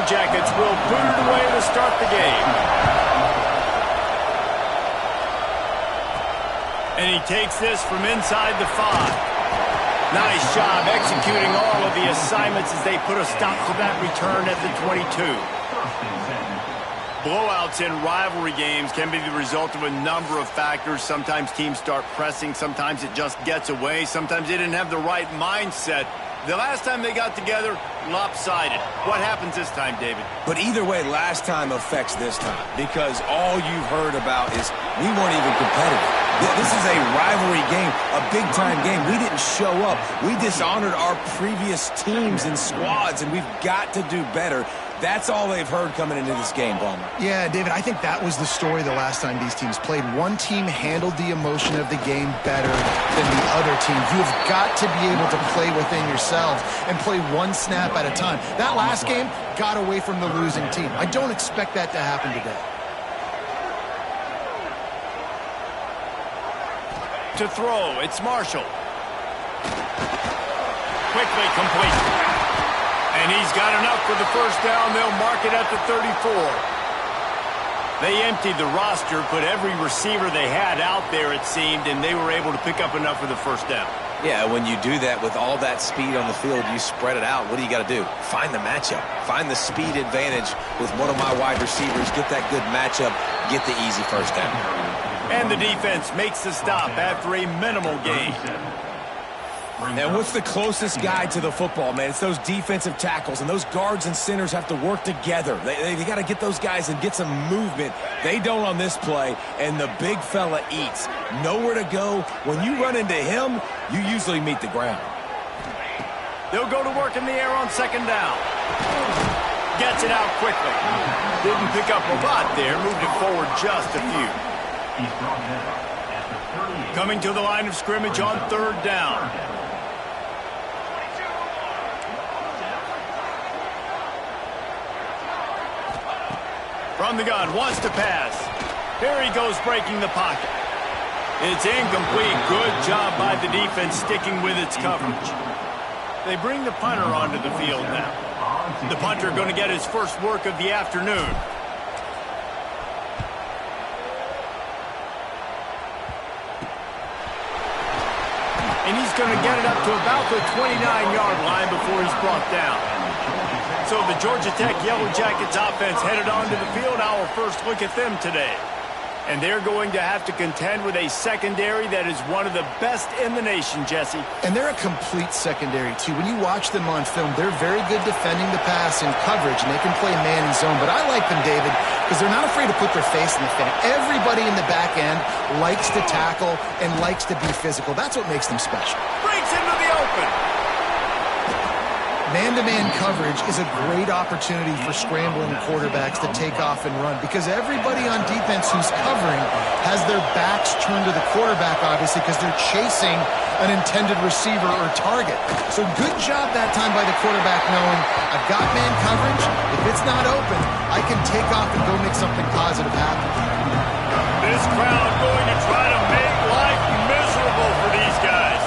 Yellow Jackets will boot it away to start the game. And he takes this from inside the 5. Nice job executing all of the assignments as they put a stop to that return at the 22. Blowouts in rivalry games can be the result of a number of factors. Sometimes teams start pressing. Sometimes it just gets away. Sometimes they didn't have the right mindset. The last time they got together, lopsided. What happens this time, David? But either way, last time affects this time because all you've heard about is we weren't even competitive. This is a rivalry game, a big-time game. We didn't show up. We dishonored our previous teams and squads, and we've got to do better. That's all they've heard coming into this game, Ballmer. Yeah, David, I think that was the story the last time these teams played. One team handled the emotion of the game better than the other team. You've got to be able to play within yourselves and play one snap at a time. That last game got away from the losing team. I don't expect that to happen today. To throw, it's Marshall. Quickly complete. And he's got enough for the first down. They'll mark it at the 34. They emptied the roster, put every receiver they had out there, it seemed, and they were able to pick up enough for the first down. Yeah, when you do that with all that speed on the field, you spread it out. What do you got to do? Find the matchup. Find the speed advantage with one of my wide receivers. Get that good matchup. Get the easy first down. And the defense makes the stop after a minimal gain. And what's the closest guy to the football, man? It's those defensive tackles, and those guards and centers have to work together. They got to get those guys and get some movement. They don't on this play, and the big fella eats. Nowhere to go. When you run into him, you usually meet the ground. They'll go to work in the air on second down. Gets it out quickly. Didn't pick up a lot there. Moved it forward just a few. Coming to the line of scrimmage on third down. From the gun, wants to pass. Here he goes breaking the pocket. It's incomplete. Good job by the defense sticking with its coverage. They bring the punter onto the field now. The punter going to get his first work of the afternoon. And he's going to get it up to about the 29-yard line before he's brought down. So the Georgia Tech Yellow Jackets offense headed onto the field. Our first look at them today. And they're going to have to contend with a secondary that is one of the best in the nation, Jesse. And they're a complete secondary, too. When you watch them on film, they're very good defending the pass and coverage, and they can play man and zone. But I like them, David, because they're not afraid to put their face in the fan. Everybody in the back end likes to tackle and likes to be physical. That's what makes them special. Breaks into the open. Man-to-man coverage is a great opportunity for scrambling quarterbacks to take off and run because everybody on defense who's covering has their backs turned to the quarterback, obviously, because they're chasing an intended receiver or target. So good job that time by the quarterback knowing I've got man coverage. If it's not open, I can take off and go make something positive happen. This crowd going to try to make life miserable for these guys.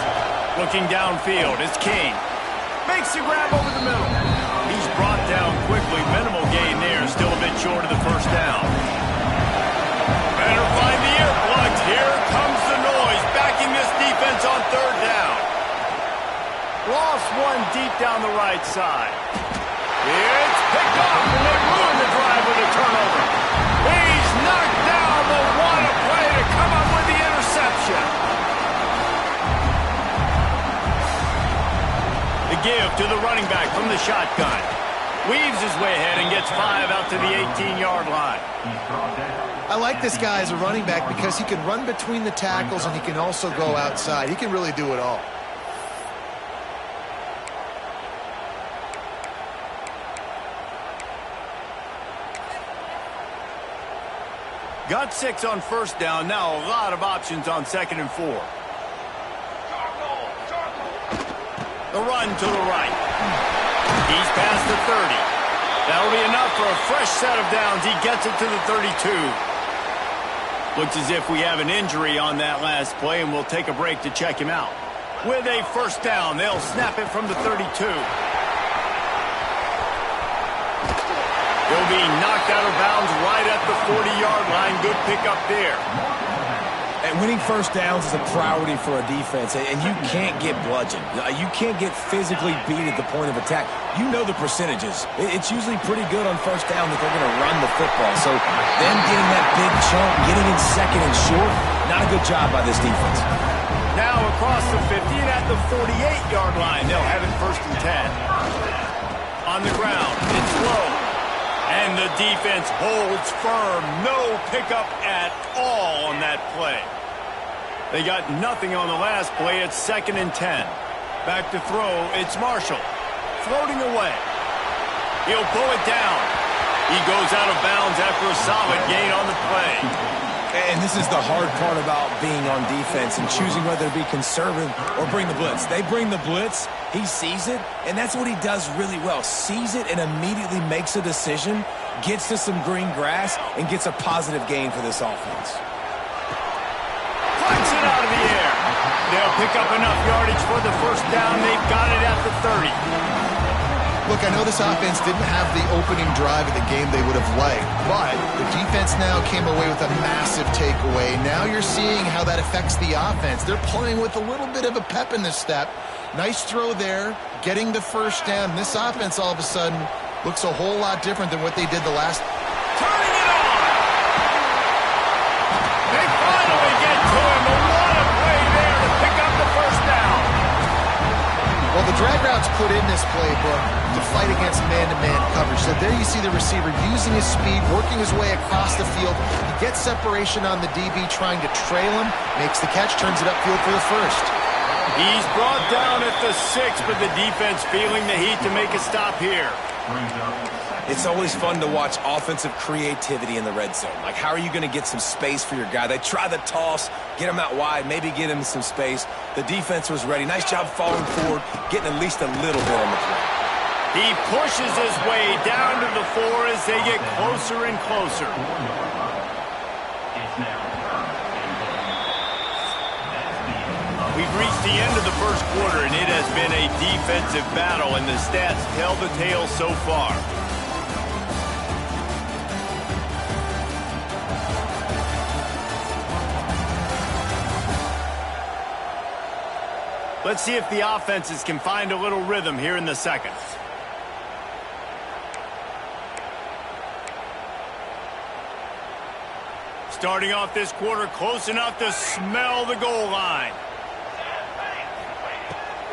Looking downfield, it's King. Makes the grab over the middle. He's brought down quickly. Minimal gain there. Still a bit short of the first down. Better find the earplugs. Here comes the noise. Backing this defense on third down. Lost one deep down the right side. It's picked off, and they ruin the drive with a turnover. He's knocked down, but what a play to come up with the interception. The give to the running back from the shotgun. Weaves his way ahead and gets 5 out to the 18-yard line. I like this guy as a running back because he can run between the tackles and he can also go outside. He can really do it all. Got 6 on first down. Now a lot of options on second and 4. The run to the right. He's past the 30. That'll be enough for a fresh set of downs. He gets it to the 32. Looks as if we have an injury on that last play, and we'll take a break to check him out. With a first down, they'll snap it from the 32. He'll be knocked out of bounds right at the 40-yard line. Good pickup there. And winning first downs is a priority for a defense, and you can't get bludgeoned. You can't get physically beat at the point of attack. You know the percentages. It's usually pretty good on first down that they're going to run the football. So them getting that big chunk, getting in second and short, not a good job by this defense. Now across the 50 and at the 48-yard line. They'll have it first and 10. On the ground, it's low. And the defense holds firm. No pickup at all on that play. They got nothing on the last play. It's second and 10. Back to throw. It's Marshall. Floating away. He'll pull it down. He goes out of bounds after a solid gain on the play. And this is the hard part about being on defense and choosing whether to be conservative or bring the blitz. They bring the blitz. He sees it, and that's what he does really well. Sees it and immediately makes a decision, gets to some green grass, and gets a positive gain for this offense. Flies it out of the air. They'll pick up enough yardage for the first down. They've got it at the 30. Look, I know this offense didn't have the opening drive of the game they would have liked, but the defense now came away with a massive takeaway. Now you're seeing how that affects the offense. They're playing with a little bit of a pep in the step. Nice throw there, getting the first down. This offense all of a sudden looks a whole lot different than what they did the last. Turning it on! They finally get to him. What a play there to pick up the first down. Well, the drag routes put in this playbook to fight against man-to-man coverage. So there you see the receiver using his speed, working his way across the field. He gets separation on the DB, trying to trail him, makes the catch, turns it upfield for the first. He's brought down at the 6, but the defense feeling the heat to make a stop here. It's always fun to watch offensive creativity in the red zone. Like, how are you going to get some space for your guy? They try the toss, get him out wide, maybe get him some space. The defense was ready. Nice job falling forward, getting at least a little bit on the play. He pushes his way down to the 4 as they get closer and closer. We've reached the end of the first quarter, and it has been a defensive battle, and the stats tell the tale so far. Let's see if the offenses can find a little rhythm here in the second. Starting off this quarter close enough to smell the goal line.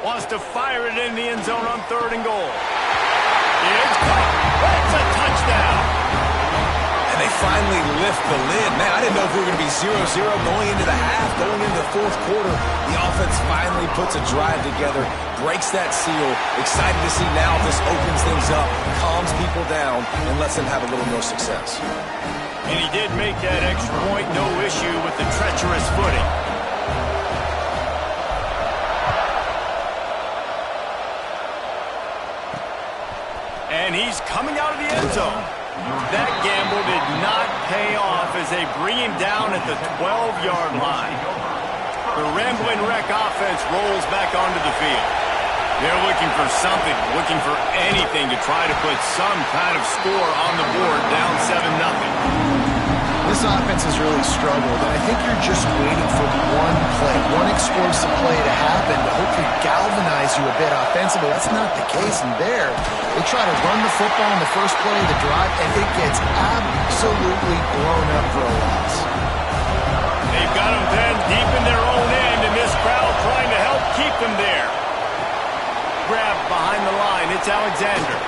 Wants to fire it in the end zone on 3rd and goal. It's caught. That's a touchdown. And they finally lift the lid. Man, I didn't know if we were going to be 0-0 going into the half, going into the fourth quarter. The offense finally puts a drive together, breaks that seal. Excited to see now if this opens things up, calms people down, and lets them have a little more success. And he did make that extra point, no issue with the treacherous footing. And he's coming out of the end zone. That gamble did not pay off as they bring him down at the 12-yard line. The Rambling Wreck offense rolls back onto the field. They're looking for something, looking for anything to try to put some kind of score on the board, down 7-0. This offense has really struggled, and I think you're just waiting for one play, one explosive play to happen to hopefully galvanize you a bit offensively. That's not the case in there. They try to run the football in the first play of the drive, and it gets absolutely blown up for a loss. They've got them then deep in their own end, and this crowd trying to help keep them there. Grab behind the line. It's Alexander.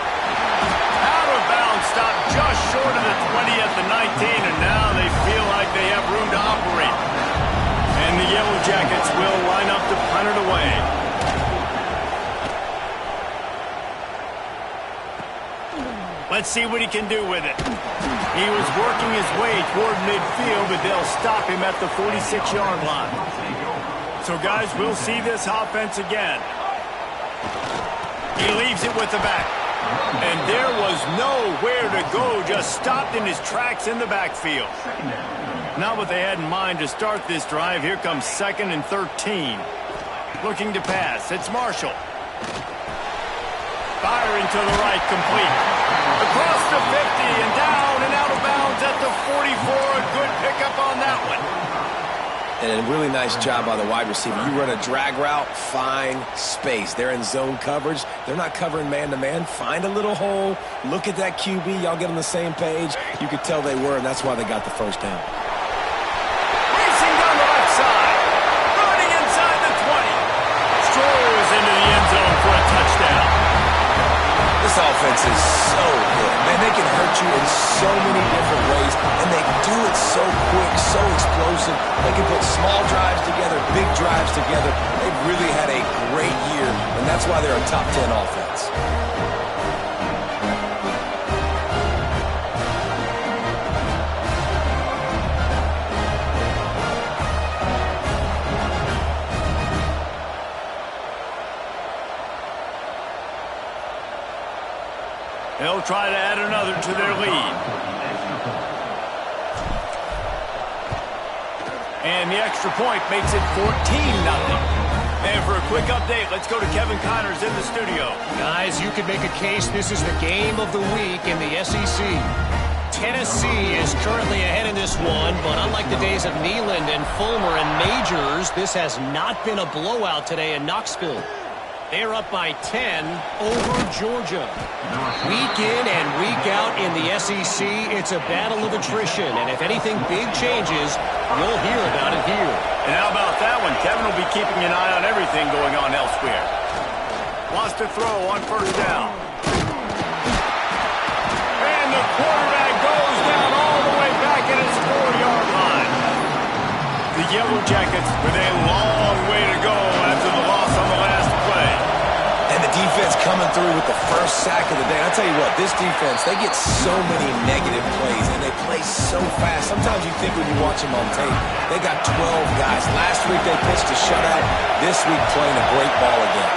Out of bounds, stopped just short of the 20 at the 19, and now they feel like they have room to operate. And the Yellow Jackets will line up to punt it away. Let's see what he can do with it. He was working his way toward midfield, but they'll stop him at the 46-yard line. So, guys, we'll see this offense again. He leaves it with the back. And there was nowhere to go, just stopped in his tracks in the backfield. Not what they had in mind to start this drive. Here comes 2nd and 13. Looking to pass. It's Marshall. Firing to the right, complete. Across the 50 and down and out of bounds at the 44. A good pickup on that one. And a really nice job by the wide receiver. You run a drag route, find space. They're in zone coverage. They're not covering man-to-man. Find a little hole. Look at that QB. Y'all get on the same page. You could tell they were, and that's why they got the first down. Racing down the left side. Running inside the 20. Strolls into the end zone for a touchdown. This offense is so good. Man, they can hurt you in so many different ways, and they do it so quick, so explosive. They can put small drives together, big drives together. They've really had a great year, and that's why they're a top 10 offense. They'll try to add another to their lead. And the extra point makes it 14-0. And for a quick update, let's go to Kevin Connors in the studio. Guys, you could make a case this is the game of the week in the SEC. Tennessee is currently ahead in this one, but unlike the days of Neyland and Fulmer and Majors, this has not been a blowout today in Knoxville. They're up by 10 over Georgia. Week in and week out in the SEC, it's a battle of attrition. And if anything big changes, you'll hear about it here. And how about that one? Kevin will be keeping an eye on everything going on elsewhere. Wants to throw on first down. And the quarterback goes down all the way back at his 4-yard line. The Yellow Jackets with a long way to go after the loss on the last play. And the defense coming through with the first sack of the day. I'll tell you what, this defense, they get so many negative plays, and they play so fast. Sometimes you think when you watch them on tape, they got 12 guys. Last week they pitched a shutout. This week playing a great ball again.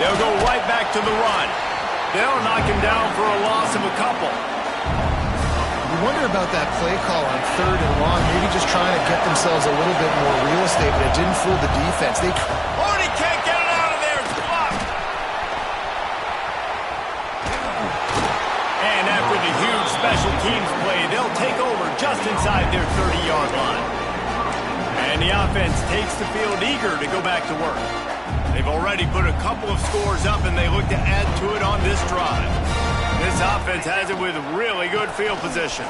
They'll go right back to the run. They'll knock him down for a loss of a couple. You wonder about that play call on 3rd and long, maybe just trying to get themselves a little bit more real estate, but it didn't fool the defense. He can't get it out of there. It's blocked. And after the huge special teams play, they'll take over just inside their 30-yard line. And the offense takes the field eager to go back to work. They've already put a couple of scores up, and they look to add to it on this drive. This offense has it with really good field position.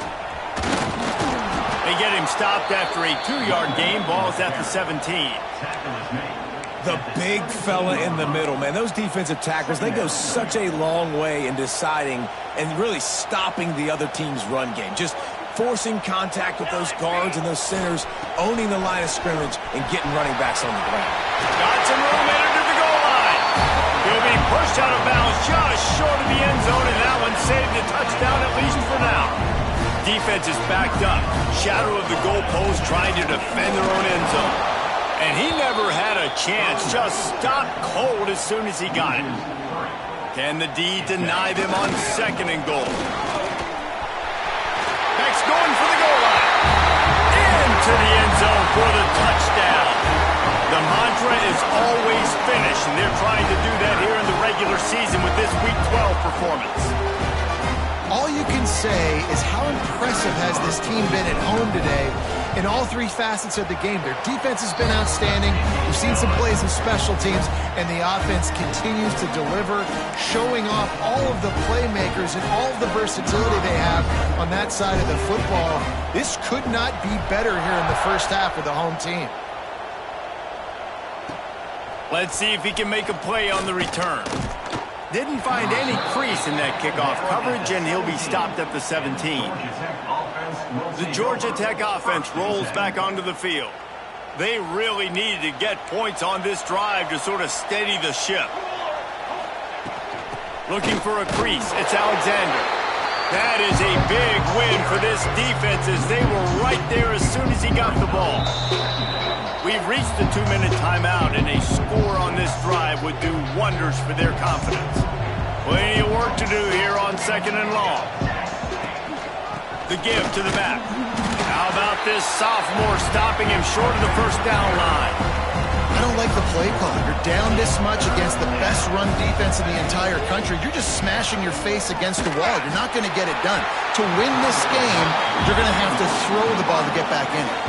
They get him stopped after a 2-yard gain. Ball's at the 17. The big fella in the middle, man. Those defensive tackles, they go such a long way in deciding and really stopping the other team's run game. Just forcing contact with those guards and those centers, owning the line of scrimmage, and getting running backs on the ground. Got some room headed to the goal line. He'll be pushed out of bounds just short of the end zone, and that one saved a touchdown at least for now. Defense is backed up. Shadow of the goalpost trying to defend their own end zone. And he never had a chance. Just stopped cold as soon as he got it. Can the D deny them on 2nd and goal? Beck's going for the goal line. Into the end zone for the touchdown. The mantra is always finish, and they're trying to do that here in the regular season with this Week 12 performance. All you can say is how impressive has this team been at home today in all 3 facets of the game. Their defense has been outstanding. We've seen some plays in special teams, and the offense continues to deliver, showing off all of the playmakers and all of the versatility they have on that side of the football. This could not be better here in the first half with the home team. Let's see if he can make a play on the return. Didn't find any crease in that kickoff coverage, and he'll be stopped at the 17. The Georgia Tech offense rolls back onto the field. They really needed to get points on this drive to sort of steady the ship. Looking for a crease. It's Alexander. That is a big win for this defense as they were right there as soon as he got the ball. We've reached the 2-minute timeout, and a score on this drive would do wonders for their confidence. Plenty of work to do here on 2nd and long. The give to the back. How about this sophomore stopping him short of the first down line? I don't like the play call. You're down this much against the best run defense in the entire country. You're just smashing your face against the wall. You're not going to get it done. To win this game, you're going to have to throw the ball to get back in it.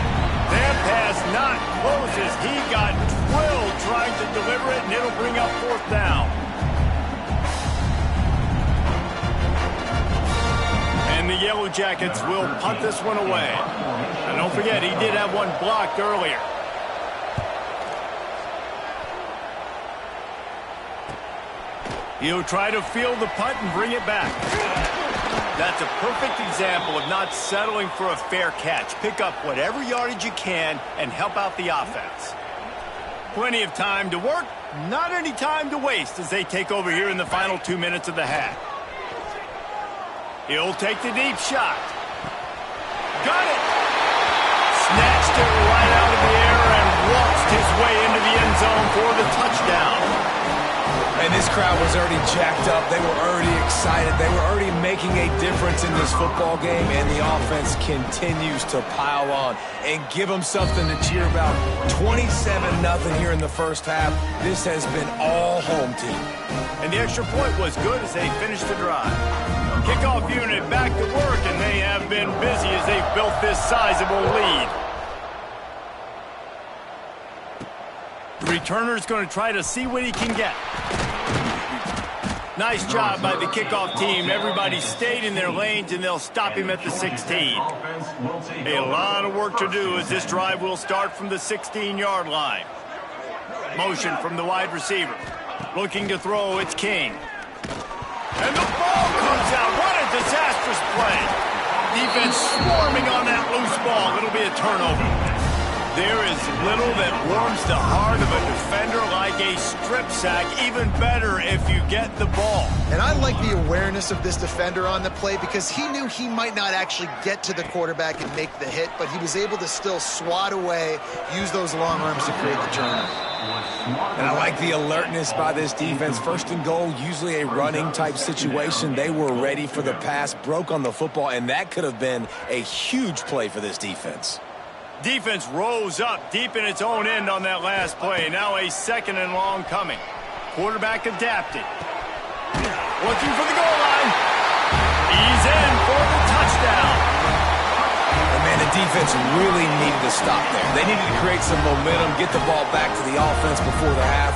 That pass not close as he got drilled trying to deliver it, and it'll bring up 4th down. And the Yellow Jackets will punt this one away. And don't forget, he did have one blocked earlier. He'll try to field the punt and bring it back. That's a perfect example of not settling for a fair catch. Pick up whatever yardage you can and help out the offense. Plenty of time to work, not any time to waste as they take over here in the final 2 minutes of the half. He'll take the deep shot. Got it! Snatched it right out of the air and waltzed his way into the end zone for the touchdown. And this crowd was already jacked up. They were already excited. They were already making a difference in this football game, and the offense continues to pile on and give them something to cheer about. 27-0 here in the first half. This has been all home team. And the extra point was good as they finished the drive. Kickoff unit back to work, and they have been busy as they've built this sizable lead. The returner's going to try to see what he can get. Nice job by the kickoff team. Everybody stayed in their lanes, and they'll stop him at the 16. A lot of work to do as this drive will start from the 16-yard line. Motion from the wide receiver. Looking to throw, it's King. And the ball comes out. What a disastrous play. Defense swarming on that loose ball. It'll be a turnover. There is little that warms the heart of a defender like a strip sack. Even better if you get the ball. And I like the awareness of this defender on the play because he knew he might not actually get to the quarterback and make the hit, but he was able to still swat away, use those long arms to create the turnover. And I like the alertness by this defense. 1st and goal, usually a running type situation. They were ready for the pass, broke on the football, and that could have been a huge play for this defense. Defense rose up deep in its own end on that last play. Now a 2nd and long coming. Quarterback adapted. Looking for the goal line. He's in for the touchdown. And man, the defense really needed to stop there. They needed to create some momentum, get the ball back to the offense before the half.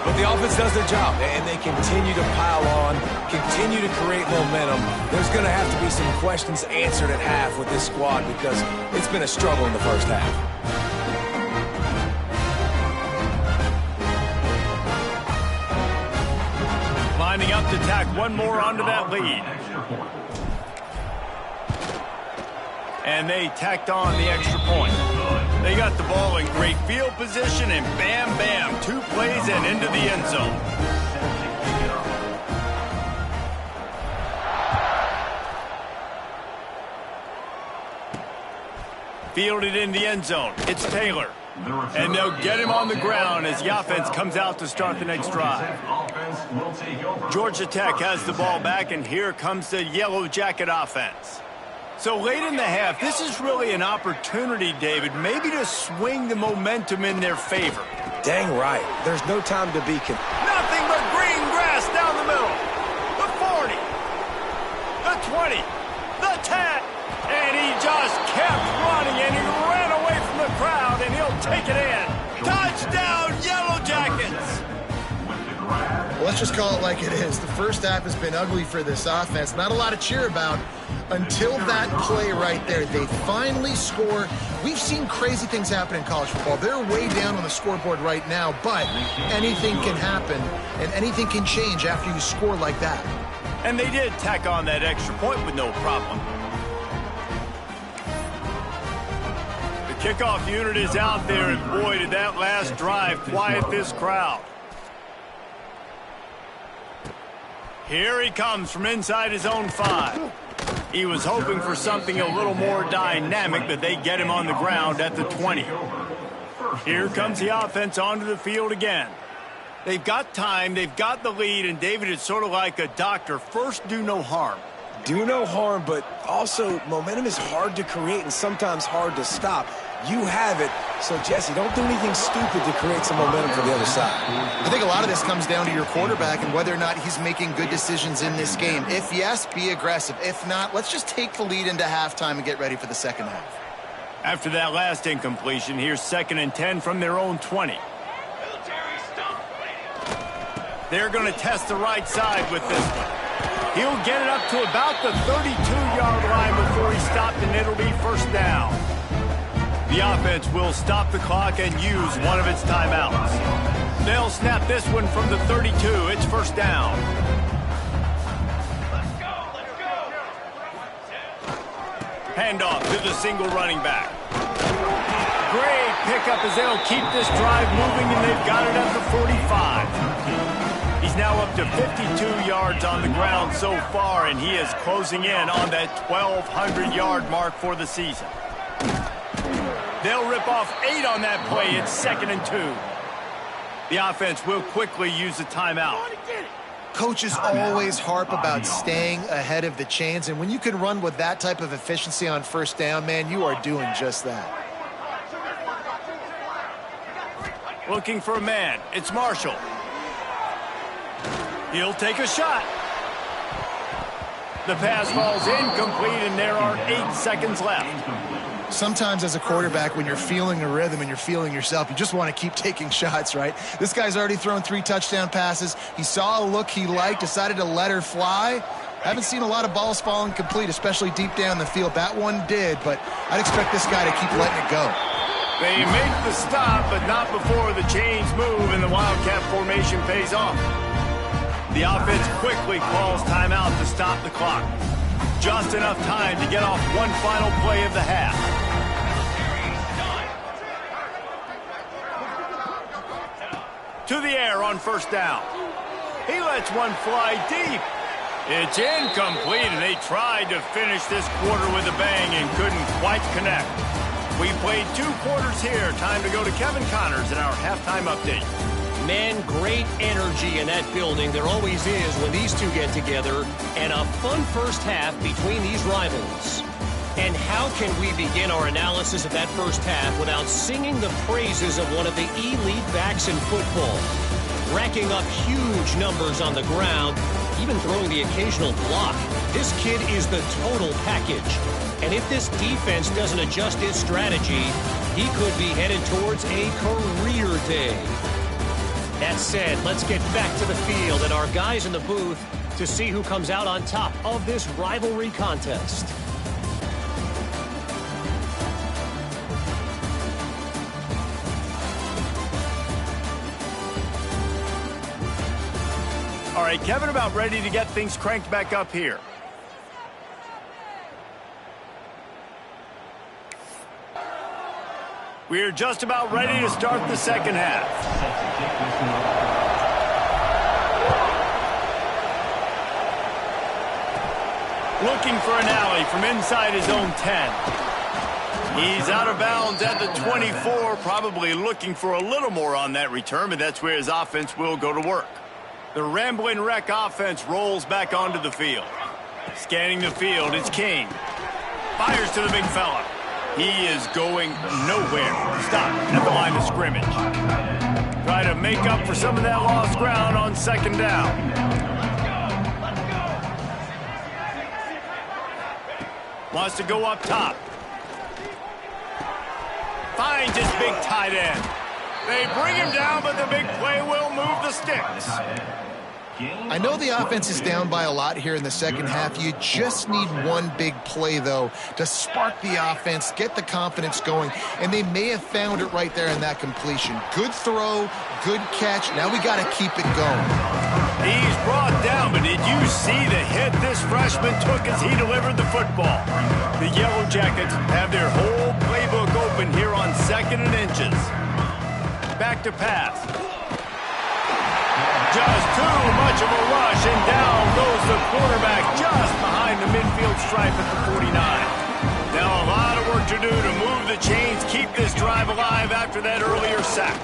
But the offense does their job, and they continue to pile on, continue to create momentum. There's going to have to be some questions answered at half with this squad because it's been a struggle in the first half. Lining up to tack one more onto that lead. And they tacked on the extra point. They got the ball in great field position, and bam, bam, 2 plays and into the end zone. Fielded in the end zone. It's Taylor. And they'll get him on the ground as the offense comes out to start the next drive. Georgia Tech has the ball back, and here comes the Yellow Jacket offense. So late in the half, this is really an opportunity, David, maybe to swing the momentum in their favor. Dang right. There's no time to be... Nothing but green grass down the middle. The 40. The 20. The 10. And he just kept running, and he ran away from the crowd, and he'll take it in. Touchdown, Yellow Jackets! Well, let's just call it like it is. The first half has been ugly for this offense. Not a lot to cheer about until that play right there. They finally score. We've seen crazy things happen in college football. They're way down on the scoreboard right now, but anything can happen, and anything can change after you score like that. And they did tack on that extra point with no problem. The kickoff unit is out there, and boy, did that last drive quiet this crowd. Here he comes from inside his own 5. He was hoping for something a little more dynamic, but they get him on the ground at the 20. Here comes the offense onto the field again. They've got time, they've got the lead, and David is sort of like a doctor. First, do no harm. do no harm, but also momentum is hard to create and sometimes hard to stop. You have it, so Jesse, don't do anything stupid to create some momentum for the other side. I think a lot of this comes down to your quarterback and whether or not he's making good decisions in this game. If yes, be aggressive. If not, let's just take the lead into halftime and get ready for the second half. After that last incompletion, here's 2nd and 10 from their own 20. They're going to test the right side with this one. He'll get it up to about the 32-yard line before he's stopped, and it'll be first down. The offense will stop the clock and use one of its timeouts. They'll snap this one from the 32. It's first down. Handoff to the single running back. Great pickup as they'll keep this drive moving, and they've got it at the 45. He's now up to 52 yards on the ground so far, and he is closing in on that 1,200-yard mark for the season. They'll rip off 8 on that play. It's 2nd and 2. The offense will quickly use a timeout. Coaches always harp about staying ahead of the chains, and when you can run with that type of efficiency on first down, man, you are doing just that. Looking for a man. It's Marshall. He'll take a shot. The pass falls incomplete, and there are 8 seconds left. Sometimes as a quarterback, when you're feeling a rhythm and you're feeling yourself, you just want to keep taking shots, right? This guy's already thrown 3 touchdown passes. He saw a look he liked, decided to let her fly. Haven't seen a lot of balls falling complete, especially deep down the field. That one did, but I'd expect this guy to keep letting it go. They make the stop, but not before the chains move and the Wildcat formation pays off. The offense quickly calls timeout to stop the clock. Just enough time to get off one final play of the half. To the air on first down. He lets one fly deep. It's incomplete, and they tried to finish this quarter with a bang and couldn't quite connect. We played 2 quarters here. Time to go to Kevin Connors in our halftime update. Man, great energy in that building. There always is when these two get together, and a fun first half between these rivals. And how can we begin our analysis of that first half without singing the praises of one of the elite backs in football? Racking up huge numbers on the ground, even throwing the occasional block. This kid is the total package. And if this defense doesn't adjust its strategy, he could be headed towards a career day. That said, let's get back to the field and our guys in the booth to see who comes out on top of this rivalry contest. All right, Kevin, about ready to get things cranked back up here. We're just about ready to start the second half. Looking for an alley from inside his own 10. He's out of bounds at the 24, probably looking for a little more on that return, but that's where his offense will go to work. The Ramblin' Wreck offense rolls back onto the field. Scanning the field, it's King. Fires to the big fella. He is going nowhere. Stop at the line of scrimmage. Try to make up for some of that lost ground on second down. Wants to go up top. Finds his big tight end. They bring him down, but the big play will move the sticks. I know the offense is down by a lot here in the second half. You just need one big play, though, to spark the offense, get the confidence going, and they may have found it right there in that completion. Good throw, good catch. Now we got to keep it going. He's brought down, but did you see the hit this freshman took as he delivered the football? The Yellow Jackets have their whole playbook open here on 2nd and inches. Back to pass. Just too much of a rush, and down goes the quarterback just behind the midfield stripe at the 49. Now a lot of work to do to move the chains, keep this drive alive after that earlier sack.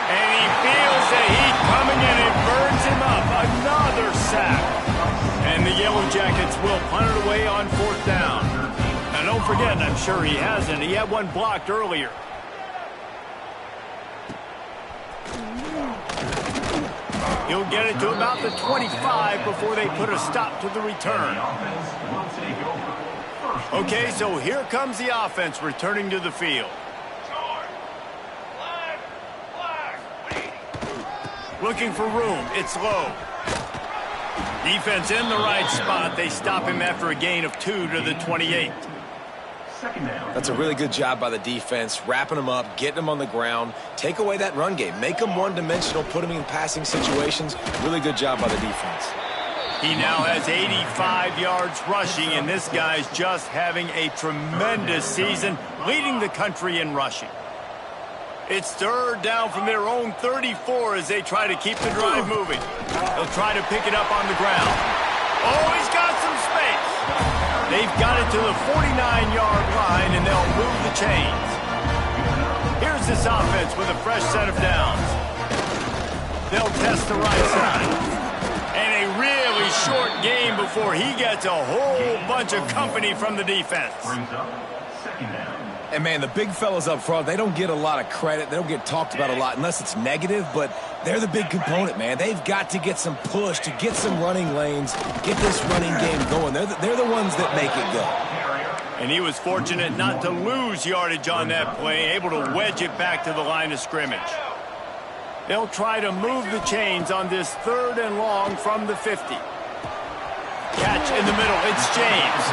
And he feels the heat coming in. It burns him up. Another sack. And the Yellow Blue Jackets will punt it away on 4th down. Now, don't forget, I'm sure he hasn't. He had one blocked earlier. He'll get it to about the 25 before they put a stop to the return. Okay, so here comes the offense returning to the field. Looking for room. It's low. Defense in the right spot. They stop him after a gain of 2 to the 28. That's a really good job by the defense, wrapping them up, getting them on the ground, take away that run game, make them one-dimensional, put them in passing situations. Really good job by the defense. He now has 85 yards rushing, and this guy's just having a tremendous season, leading the country in rushing. It's 3rd down from their own 34 as they try to keep the drive moving. They'll try to pick it up on the ground. Oh, he's got some space. They've got it to the 49-yard line, and they'll move the chains. Here's this offense with a fresh set of downs. They'll test the right side. And a really short game before he gets a whole bunch of company from the defense. And, man, the big fellas up front, they don't get a lot of credit. They don't get talked about a lot unless it's negative, but they're the big component, man. They've got to get some push, to get some running lanes, get this running game going. They're the ones that make it go. And he was fortunate not to lose yardage on that play, able to wedge it back to the line of scrimmage. They'll try to move the chains on this 3rd and long from the 50. Catch in the middle. It's James.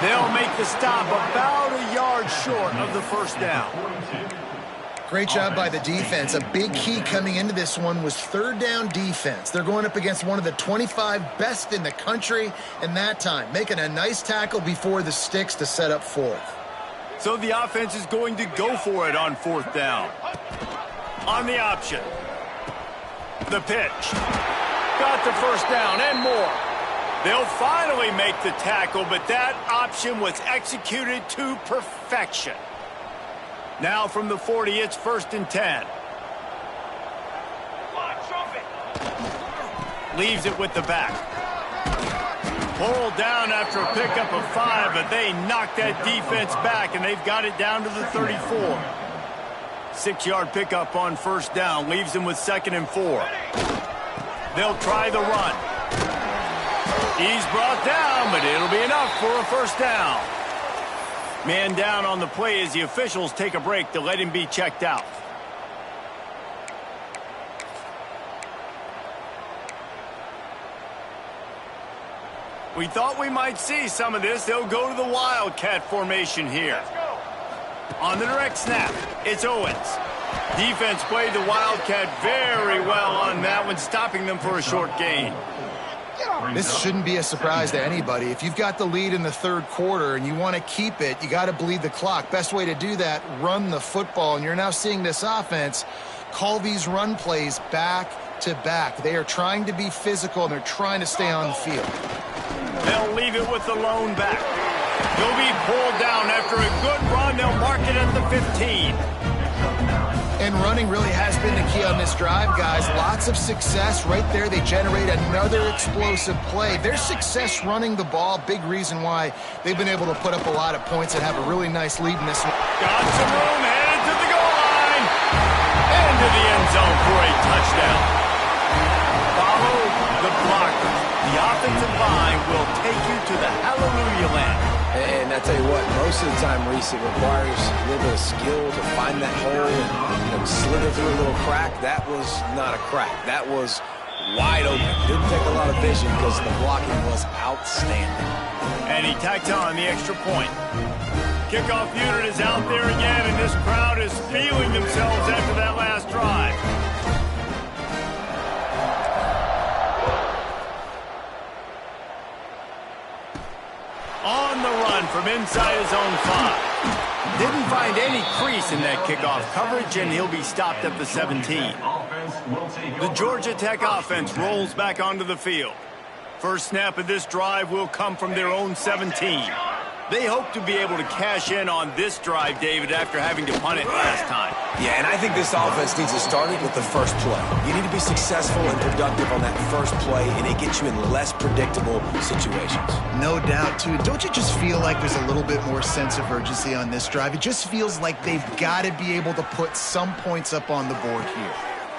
They'll make the stop about a yard short of the 1st down. Great job by the defense. A big key coming into this one was 3rd down defense. They're going up against one of the 25 best in the country in that time, making a nice tackle before the sticks to set up 4th. So the offense is going to go for it on 4th down. On the option. The pitch. Got the 1st down and more. They'll finally make the tackle, but that option was executed to perfection. Now from the 40, it's 1st and 10. Leaves it with the back. Pulled down after a pickup of 5, but they knocked that defense back, and they've got it down to the 34. 6-yard pickup on 1st down, leaves them with 2nd and 4. They'll try the run. He's brought down, but it'll be enough for a 1st down. Man down on the play as the officials take a break to let him be checked out. We thought we might see some of this. They'll go to the Wildcat formation here. On the direct snap, it's Owens. Defense played the Wildcat very well on that one, stopping them for a short gain. This shouldn't be a surprise to anybody. If you've got the lead in the 3rd quarter and you want to keep it, you got to bleed the clock. Best way to do that, run the football. And you're now seeing this offense call these run plays back to back. They are trying to be physical, and they're trying to stay on the field. They'll leave it with the lone back. He'll be pulled down after a good run. They'll mark it at the 15. And running really has been the key on this drive, guys. Lots of success right there. They generate another explosive play. Their success running the ball, big reason why they've been able to put up a lot of points and have a really nice lead in this one. Got some room, headed to the goal line. And to the end zone for a touchdown. Follow the blockers. The offensive line will take you to the hallelujah land. And I tell you what, most of the time, Reese, it requires a little bit of skill to find that hole and slither through a little crack. That was not a crack. That was wide open. Didn't take a lot of vision because the blocking was outstanding. And he tacked on the extra point. Kickoff unit is out there again, and this crowd is feeling themselves after that last drive. On the run from inside his own 5. Didn't find any crease in that kickoff coverage, and he'll be stopped at the 17. The Georgia Tech offense rolls back onto the field. First snap of this drive will come from their own 17. They hope to be able to cash in on this drive, David, after having to punt it last time. Yeah, and I think this offense needs to start it with the first play. You need to be successful and productive on that first play, and it gets you in less predictable situations. No doubt, too. Don't you just feel like there's a little bit more sense of urgency on this drive? It just feels like they've got to be able to put some points up on the board here.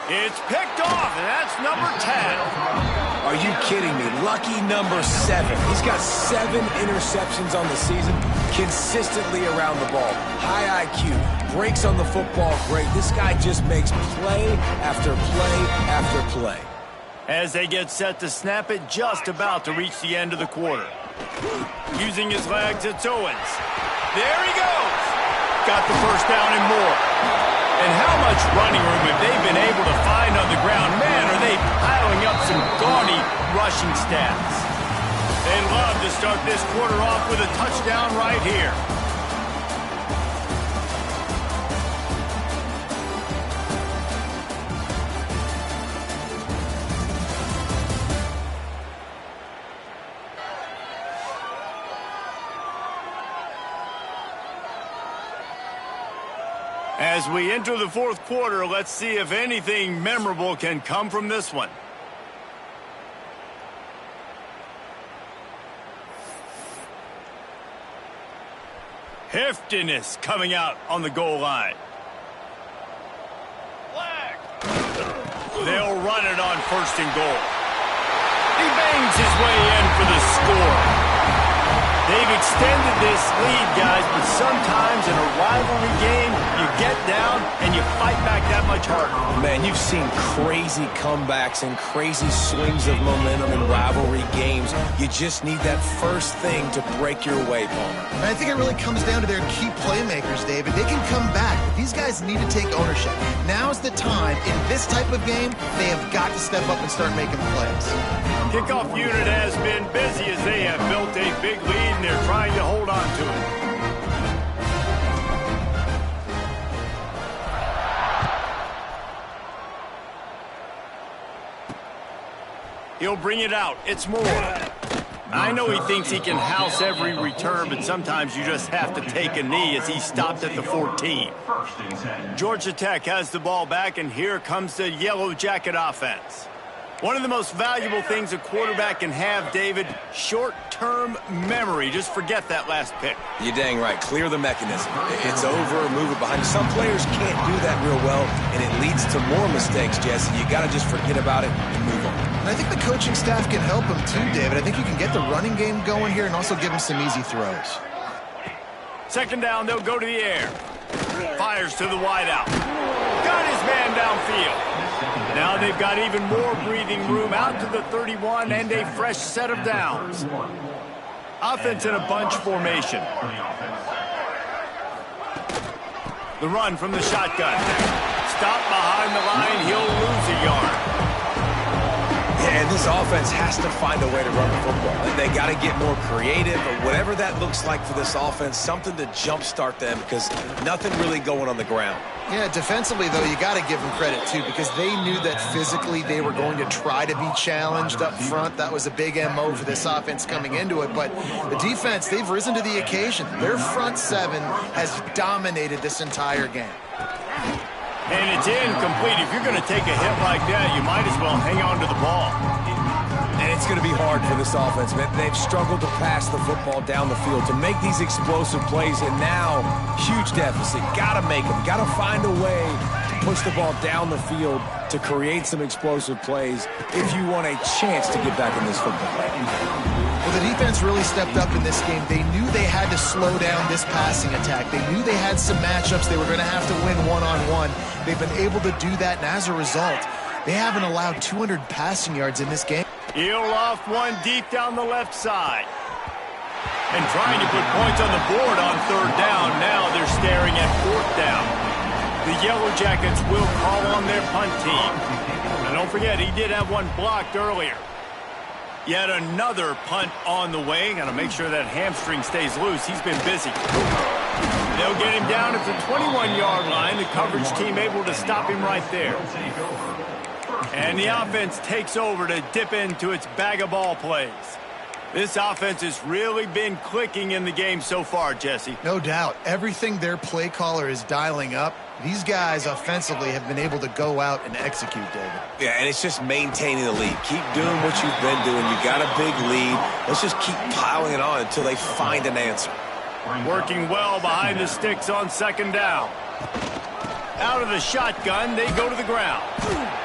It's picked off, and that's number 10. Are you kidding me? Lucky number 7. He's got 7 interceptions on the season, consistently around the ball. High IQ, breaks on the football great. This guy just makes play after play after play. As they get set to snap it, just about to reach the end of the quarter. Using his legs, it's Owens. There he goes. Got the first down and more. And how much running room have they been able to find on the ground? Man, are they piling up some gaudy rushing stats. They'd love to start this quarter off with a touchdown right here. As we enter the fourth quarter, let's see if anything memorable can come from this one. Heftiness coming out on the goal line. Flag. They'll run it on first and goal. He bangs his way in for the score. They've extended this lead, guys, but sometimes in a rivalry game, you get down and you fight back that much harder. Man, you've seen crazy comebacks and crazy swings of momentum in rivalry games. You just need that first thing to break your way, Palmer. And I think it really comes down to their key playmakers, David. They can come back, but these guys need to take ownership. Now's the time. In this type of game, they have got to step up and start making plays. Kickoff unit has been busy as they have built a big lead, and they're trying to hold on to it. He'll bring it out. It's Moore. I know he thinks he can house every return, but sometimes you just have to take a knee as he stopped at the 14. Georgia Tech has the ball back, and here comes the Yellow Jacket offense. One of the most valuable things a quarterback can have, David, short-term memory. Just forget that last pick. You're dang right. Clear the mechanism. It's over, move it behind you. Some players can't do that real well, and it leads to more mistakes, Jesse. You got to just forget about it and move on. And I think the coaching staff can help him too, David. I think you can get the running game going here and also give him some easy throws. Second down, they'll go to the air. Fires to the wideout. Got his man downfield. Now they've got even more breathing room out to the 31 and a fresh set of downs. Offense in a bunch formation. The run from the shotgun. Stop behind the line. He'll lose a yard. And this offense has to find a way to run the football. They got to get more creative, or whatever that looks like for this offense, something to jumpstart them, because nothing really going on the ground. Yeah, defensively, though, you got to give them credit, too, because they knew that physically they were going to try to be challenged up front. That was a big MO for this offense coming into it. But the defense, they've risen to the occasion. Their front seven has dominated this entire game. And it's incomplete. If you're going to take a hit like that, you might as well hang on to the ball. And it's going to be hard for this offense, man. They've struggled to pass the football down the field, to make these explosive plays, and now, huge deficit. Got to make them. Got to find a way to push the ball down the field to create some explosive plays if you want a chance to get back in this football game. Well, the defense really stepped up in this game. They knew they had to slow down this passing attack. They knew they had some matchups they were going to have to win one-on-one. They've been able to do that, and as a result, they haven't allowed 200 passing yards in this game. He'll loft one deep down the left side. And trying to put points on the board on third down. Now they're staring at fourth down. The Yellow Jackets will call on their punt team. And don't forget, he did have one blocked earlier. Yet another punt on the way. Got to make sure that hamstring stays loose. He's been busy. They'll get him down at the 21-yard line. The coverage team able to stop him right there. And the offense takes over to dip into its bag of ball plays. This offense has really been clicking in the game so far, Jesse. No doubt. Everything their play caller is dialing up, these guys offensively have been able to go out and execute, David. Yeah, and it's just maintaining the lead. Keep doing what you've been doing. You got a big lead. Let's just keep piling it on until they find an answer. Working well behind the sticks on second down. Out of the shotgun, they go to the ground.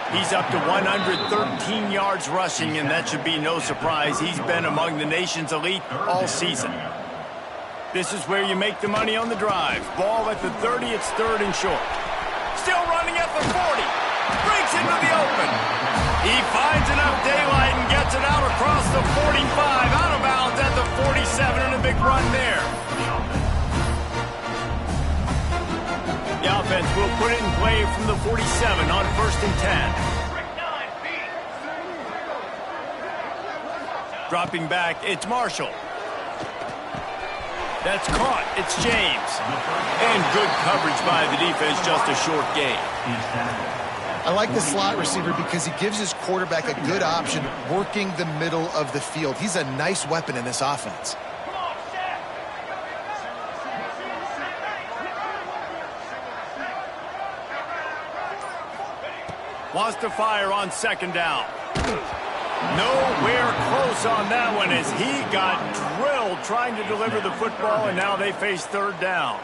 He's up to 113 yards rushing, and that should be no surprise. He's been among the nation's elite all season. This is where you make the money on the drive. Ball at the 30, it's third and short. Still running at the 40. Breaks into the open. He finds enough daylight and gets it out across the 45. Out of bounds at the 47, and a big run there. The offense will put it in play from the 47 on 1st and 10. Dropping back, it's Marshall. That's caught. It's James. And good coverage by the defense, just a short gain. I like the slot receiver because he gives his quarterback a good option working the middle of the field. He's a nice weapon in this offense. Wants to fire on second down. Nowhere close on that one as he got drilled trying to deliver the football, and now they face third down.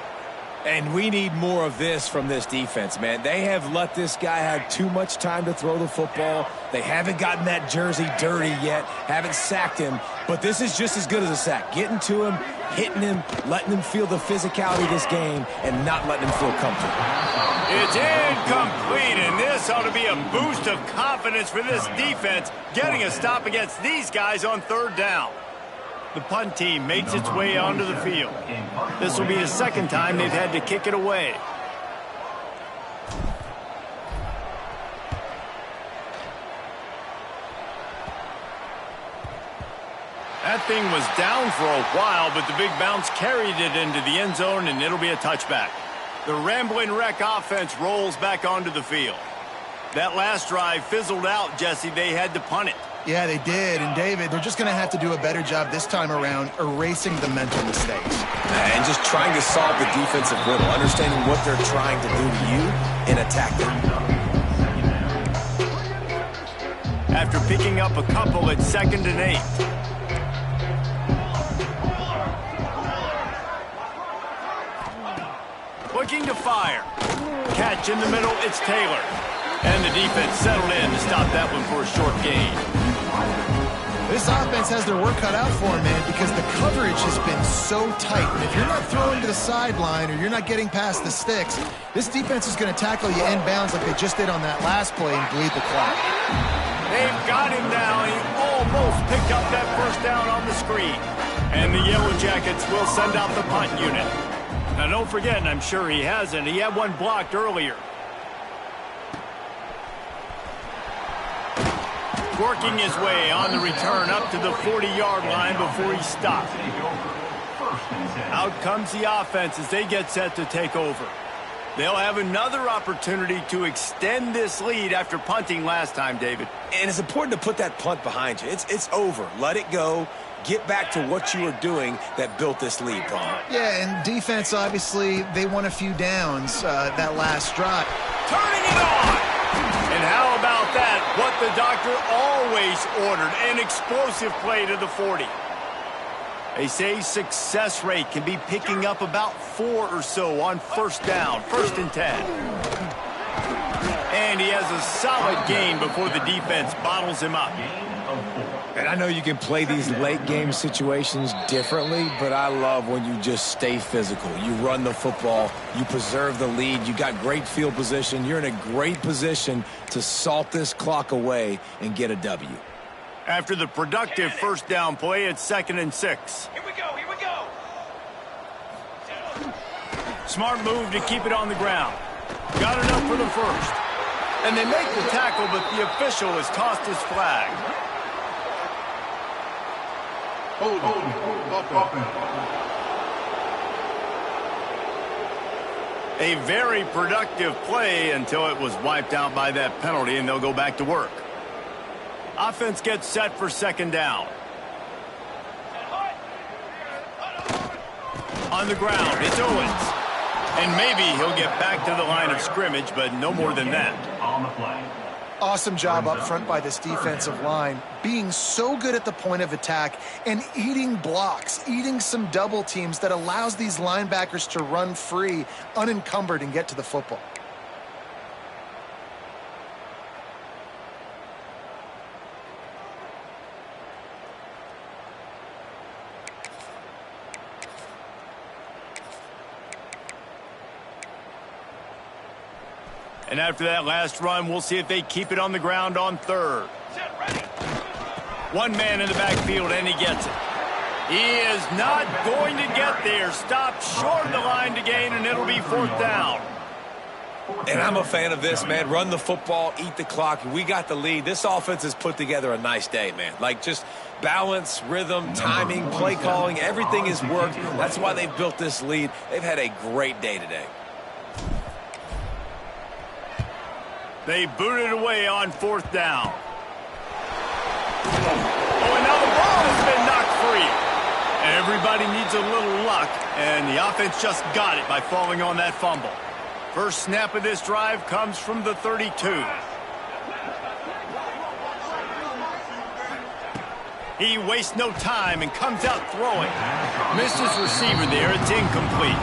And we need more of this from this defense, man. They have let this guy have too much time to throw the football. They haven't gotten that jersey dirty yet, haven't sacked him. But this is just as good as a sack. Getting to him, hitting him, letting him feel the physicality of this game, and not letting him feel comfortable. It's incomplete, and this ought to be a boost of confidence for this defense, getting a stop against these guys on third down. The punt team makes its way onto the field. This will be the second time they've had to kick it away. That thing was down for a while, but the big bounce carried it into the end zone, and it'll be a touchback. The Rambling Wreck offense rolls back onto the field. That last drive fizzled out, Jesse. They had to punt it. Yeah, they did. And, David, they're just going to have to do a better job this time around erasing the mental mistakes. And just trying to solve the defensive riddle, understanding what they're trying to do to you and attack them. After picking up a couple at 2nd and 8. Looking to fire. Catch in the middle, it's Taylor. And the defense settled in to stop that one for a short gain. This offense has their work cut out for them, man, because the coverage has been so tight. And if you're not throwing to the sideline or you're not getting past the sticks, this defense is going to tackle you inbounds like they just did on that last play and bleed the clock. They've got him down. He almost picked up that first down on the screen. And the Yellow Jackets will send out the punt unit. Now, don't forget, and I'm sure he hasn't, he had one blocked earlier. Working his way on the return up to the 40-yard line before he stopped. Out comes the offense as they get set to take over. They'll have another opportunity to extend this lead after punting last time, David. And it's important to put that punt behind you. It's over. Let it go. Get back to what you were doing that built this lead, Palmer. Yeah, and defense, obviously, they won a few downs that last drive. Turning it on! And how about that? What the doctor always ordered, an explosive play to the 40. They say success rate can be picking up about 4 or so on first down, 1st and 10. And he has a solid gain before the defense bottles him up. And I know you can play these late game situations differently, but I love when you just stay physical. You run the football, you preserve the lead, you got great field position. You're in a great position to salt this clock away and get a W. After the productive first down play, it's 2nd and 6. Here we go, here we go. Smart move to keep it on the ground. Got enough for the first. And they make the tackle, but the official has tossed his flag. A very productive play until it was wiped out by that penalty, and they'll go back to work. Offense gets set for 2nd down. On the ground, it's Owens. And maybe he'll get back to the line of scrimmage, but no more than that. On the play. Awesome job up front by this defensive line, being so good at the point of attack and eating blocks, eating some double teams that allows these linebackers to run free, unencumbered, and get to the football. And after that last run, we'll see if they keep it on the ground on third. One man in the backfield, and he gets it. He is not going to get there. Stopped short of the line to gain, and it'll be fourth down. And I'm a fan of this, man. Run the football, eat the clock. We got the lead. This offense has put together a nice day, man. Like, just balance, rhythm, timing, play calling, everything has worked. That's why they've built this lead. They've had a great day today. They booted away on fourth down. Oh, and now the ball has been knocked free. Everybody needs a little luck, and the offense just got it by falling on that fumble. First snap of this drive comes from the 32. He wastes no time and comes out throwing. Missed his receiver there. It's incomplete.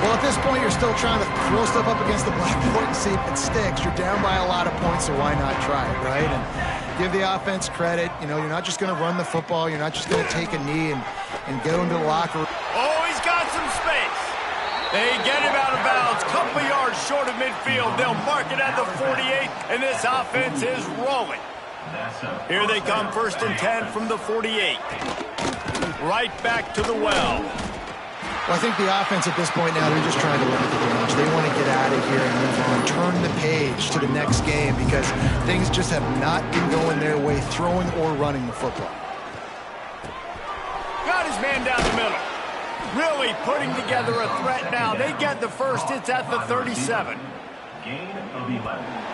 Well, at this point, you're still trying to throw stuff up against the blackboard and see if it sticks. You're down by a lot of points, so why not try it, right? And give the offense credit. You know, you're not just going to run the football. You're not just going to take a knee and go into the locker room. Oh, he's got some space. They get him out of bounds. Couple yards short of midfield. They'll mark it at the 48, and this offense is rolling. Here they come, 1st and 10 from the 48. Right back to the well. Well, I think the offense at this point now, they're just trying to run the damage. They want to get out of here and move on, turn the page to the next game because things just have not been going their way, throwing or running the football. Got his man down the middle. Really putting together a threat now. They get the first. It's at the 37. Gain of 11.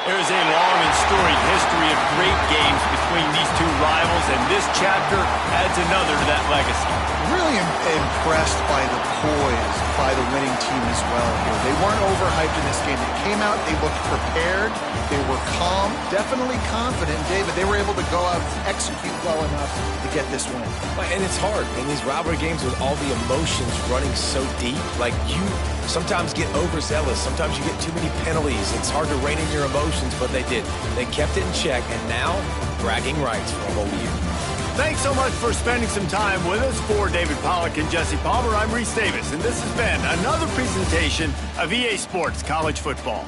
There's a long and storied history of great games between these two rivals, and this chapter adds another to that legacy. Really impressed by the poise by the winning team as well here. They weren't overhyped in this game. They came out, they looked prepared, they were calm, definitely confident. David, they were able to go out and execute well enough to get this win. And it's hard in these rivalry games with all the emotions running so deep. Like, you sometimes get overzealous. Sometimes you get too many penalties. It's hard to rein in your emotions, but they did. They kept it in check, and now bragging rights for a whole year. Thanks so much for spending some time with us. For David Pollack and Jesse Palmer, I'm Reese Davis, and this has been another presentation of EA Sports College Football.